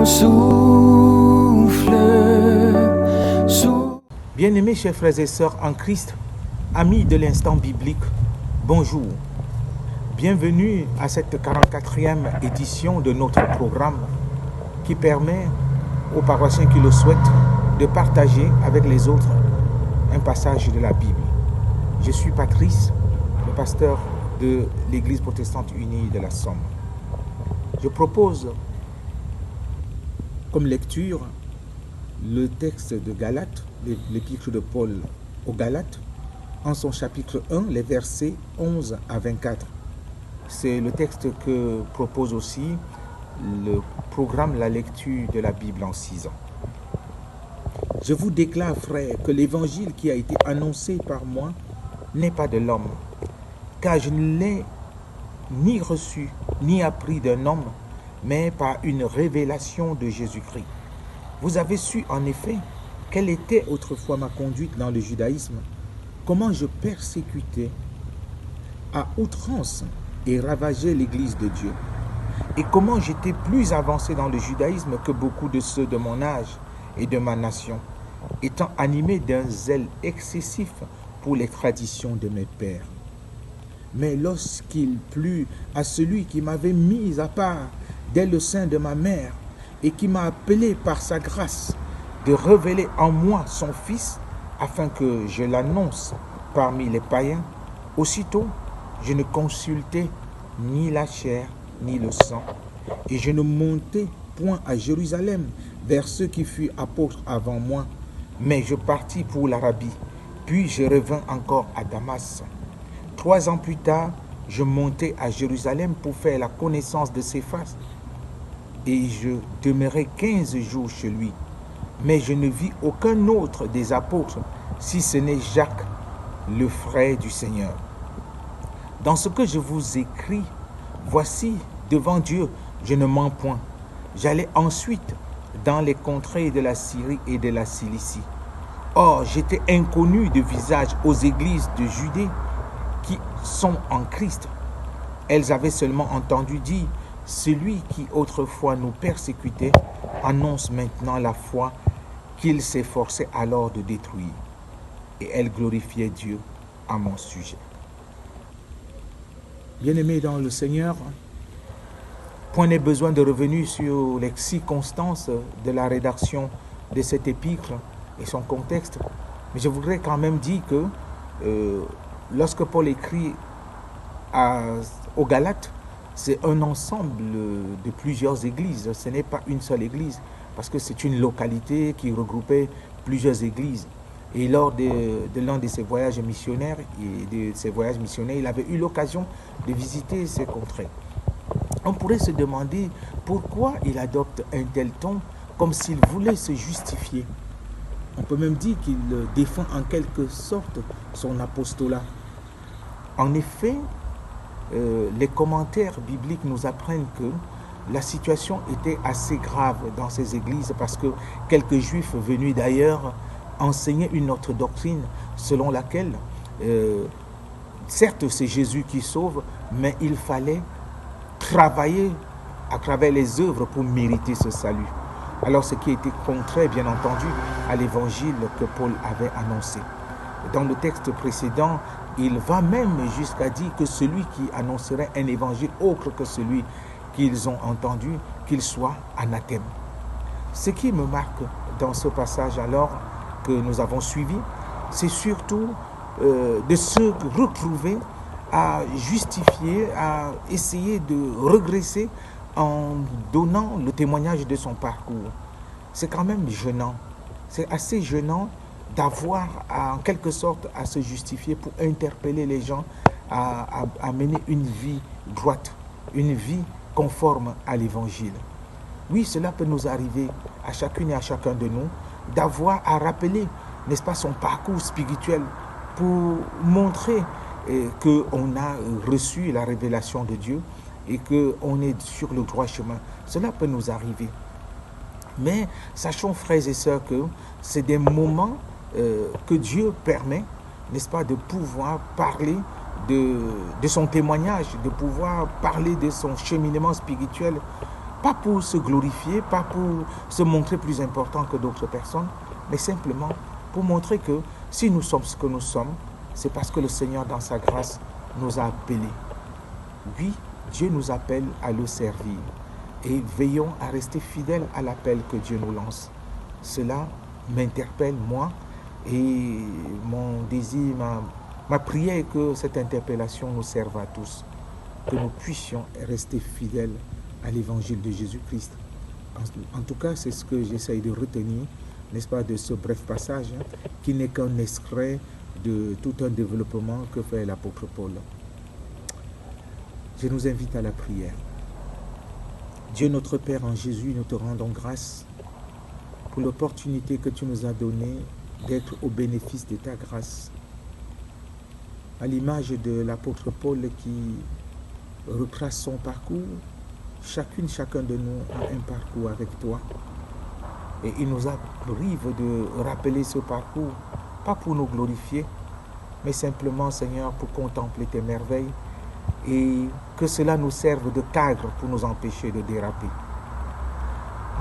mon souffle. Bien-aimés chers frères et sœurs en Christ, amis de l'instant biblique, bonjour. Bienvenue à cette 44e édition de notre programme qui permet aux paroissiens qui le souhaitent de partager avec les autres un passage de la Bible. Je suis Patrice, le pasteur de l'Église protestante unie de la Somme. Je propose comme lecture le texte de Galates, l'épître de Paul aux Galates, en son chapitre 1, les versets 11 à 24. C'est le texte que propose aussi le programme La lecture de la Bible en 6 ans. Je vous déclare, frères, que l'évangile qui a été annoncé par moi n'est pas de l'homme, car je ne l'ai ni reçu ni appris d'un homme, mais par une révélation de Jésus-Christ. Vous avez su en effet quelle était autrefois ma conduite dans le judaïsme, comment je persécutais à outrance et ravageais l'église de Dieu, et comment j'étais plus avancé dans le judaïsme que beaucoup de ceux de mon âge et de ma nation, étant animé d'un zèle excessif pour les traditions de mes pères. Mais lorsqu'il plut à celui qui m'avait mis à part dès le sein de ma mère et qui m'a appelé par sa grâce de révéler en moi son Fils afin que je l'annonce parmi les païens, aussitôt je ne consultai ni la chair ni le sang, et je ne montai point à Jérusalem vers ceux qui furent apôtres avant moi, mais je partis pour l'Arabie, puis je revins encore à Damas. 3 ans plus tard, je montai à Jérusalem pour faire la connaissance de Céphas, et je demeurai 15 jours chez lui. Mais je ne vis aucun autre des apôtres, si ce n'est Jacques, le frère du Seigneur. Dans ce que je vous écris, voici, devant Dieu, je ne mens point. J'allais ensuite dans les contrées de la Syrie et de la Cilicie. Or, j'étais inconnu de visage aux églises de Judée qui sont en Christ. Elles avaient seulement entendu dire, celui qui autrefois nous persécutait annonce maintenant la foi qu'il s'efforçait alors de détruire. Et elles glorifiaient Dieu à mon sujet. Bien-aimés dans le Seigneur, point n'est besoin de revenir sur les circonstances de la rédaction de cet épître et son contexte. Mais je voudrais quand même dire que lorsque Paul écrit aux Galates, c'est un ensemble de plusieurs églises. Ce n'est pas une seule église, parce que c'est une localité qui regroupait plusieurs églises. Et lors de l'un de ses voyages missionnaires, il avait eu l'occasion de visiter ces contrées. On pourrait se demander pourquoi il adopte un tel ton, comme s'il voulait se justifier. On peut même dire qu'il défend en quelque sorte son apostolat. En effet, les commentaires bibliques nous apprennent que la situation était assez grave dans ces églises parce que quelques juifs venus d'ailleurs enseignaient une autre doctrine selon laquelle, certes c'est Jésus qui sauve, mais il fallait travailler à travers les œuvres pour mériter ce salut. Alors ce qui était contraire bien entendu à l'évangile que Paul avait annoncé. Dans le texte précédent, il va même jusqu'à dire que celui qui annoncerait un évangile autre que celui qu'ils ont entendu, qu'il soit anathème. Ce qui me marque dans ce passage alors que nous avons suivi, c'est surtout de se retrouver à justifier, à essayer de regresser en donnant le témoignage de son parcours. C'est quand même gênant. C'est assez gênant d'avoir en quelque sorte à se justifier pour interpeller les gens à mener une vie droite, une vie conforme à l'évangile. Oui, cela peut nous arriver à chacune et à chacun de nous d'avoir à rappeler, n'est-ce pas, son parcours spirituel pour montrer qu'on a reçu la révélation de Dieu et qu'on est sur le droit chemin. Cela peut nous arriver. Mais sachons, frères et sœurs, que c'est des moments que Dieu permet, n'est-ce pas, de pouvoir parler de son témoignage, de pouvoir parler de son cheminement spirituel Pas pour se glorifier, pas pour se montrer plus important que d'autres personnes, mais simplement pour montrer que si nous sommes ce que nous sommes, c'est parce que le Seigneur, dans sa grâce, nous a appelés. Oui, Dieu nous appelle à le servir. Et veillons à rester fidèles à l'appel que Dieu nous lance. Cela m'interpelle, moi, et mon désir, ma prière est que cette interpellation nous serve à tous, que nous puissions rester fidèles à l'évangile de Jésus-Christ. En tout cas, c'est ce que j'essaye de retenir, n'est-ce pas, de ce bref passage, qui n'est qu'un extrait de tout un développement que fait l'apôtre Paul. Je nous invite à la prière. Dieu notre Père, en Jésus, nous te rendons grâce pour l'opportunité que tu nous as donnée d'être au bénéfice de ta grâce. À l'image de l'apôtre Paul qui retrace son parcours, chacun de nous a un parcours avec toi. Et il nous arrive de rappeler ce parcours, pas pour nous glorifier, mais simplement, Seigneur, pour contempler tes merveilles et que cela nous serve de cadre pour nous empêcher de déraper.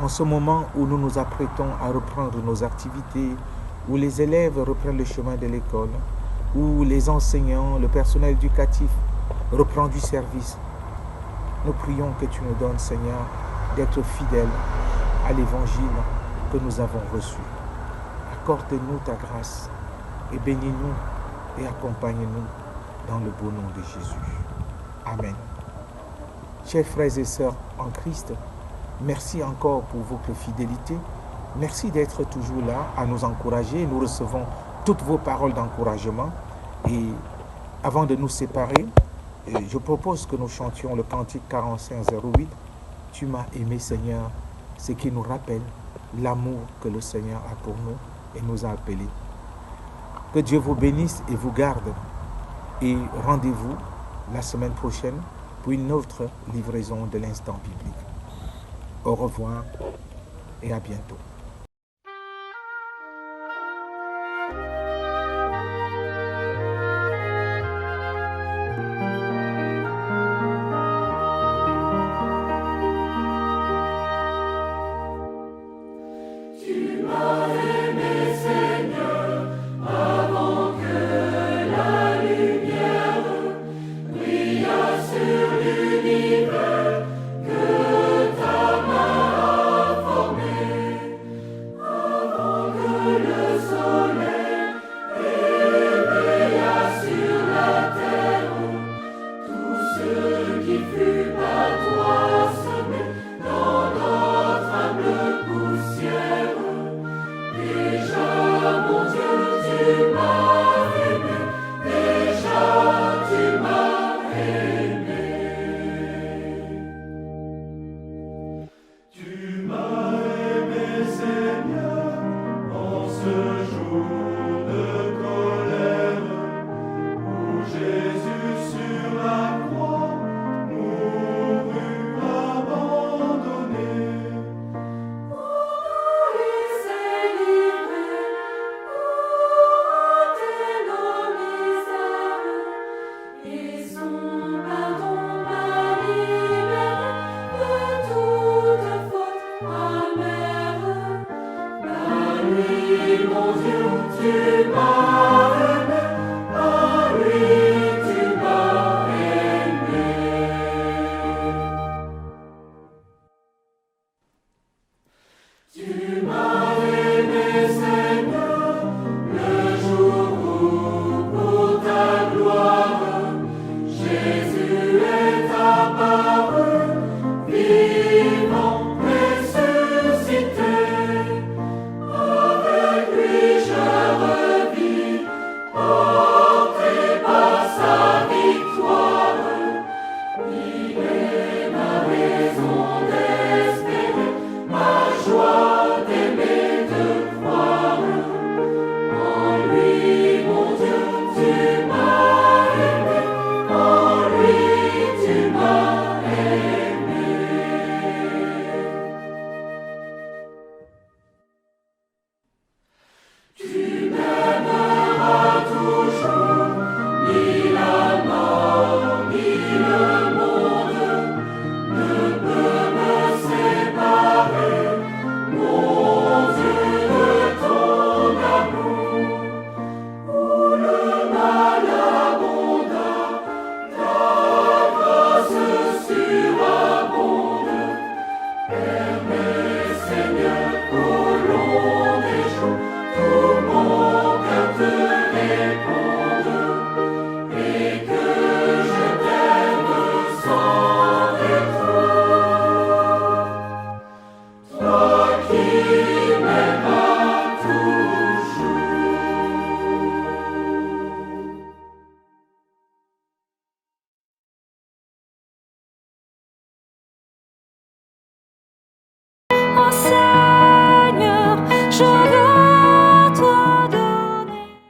En ce moment où nous nous apprêtons à reprendre nos activités, où les élèves reprennent le chemin de l'école, où les enseignants, le personnel éducatif reprend du service, nous prions que tu nous donnes, Seigneur, d'être fidèles à l'évangile que nous avons reçu. Accorde-nous ta grâce et bénis-nous et accompagne-nous dans le beau nom de Jésus. Amen. Chers frères et sœurs en Christ, merci encore pour votre fidélité. Merci d'être toujours là à nous encourager. Nous recevons toutes vos paroles d'encouragement. Et avant de nous séparer, je propose que nous chantions le cantique 4508. Tu m'as aimé, Seigneur, ce qui nous rappelle l'amour que le Seigneur a pour nous et nous a appelés. Que Dieu vous bénisse et vous garde. Et rendez-vous la semaine prochaine pour une autre livraison de l'instant biblique. Au revoir et à bientôt. Tu m'as aimé, Seigneur.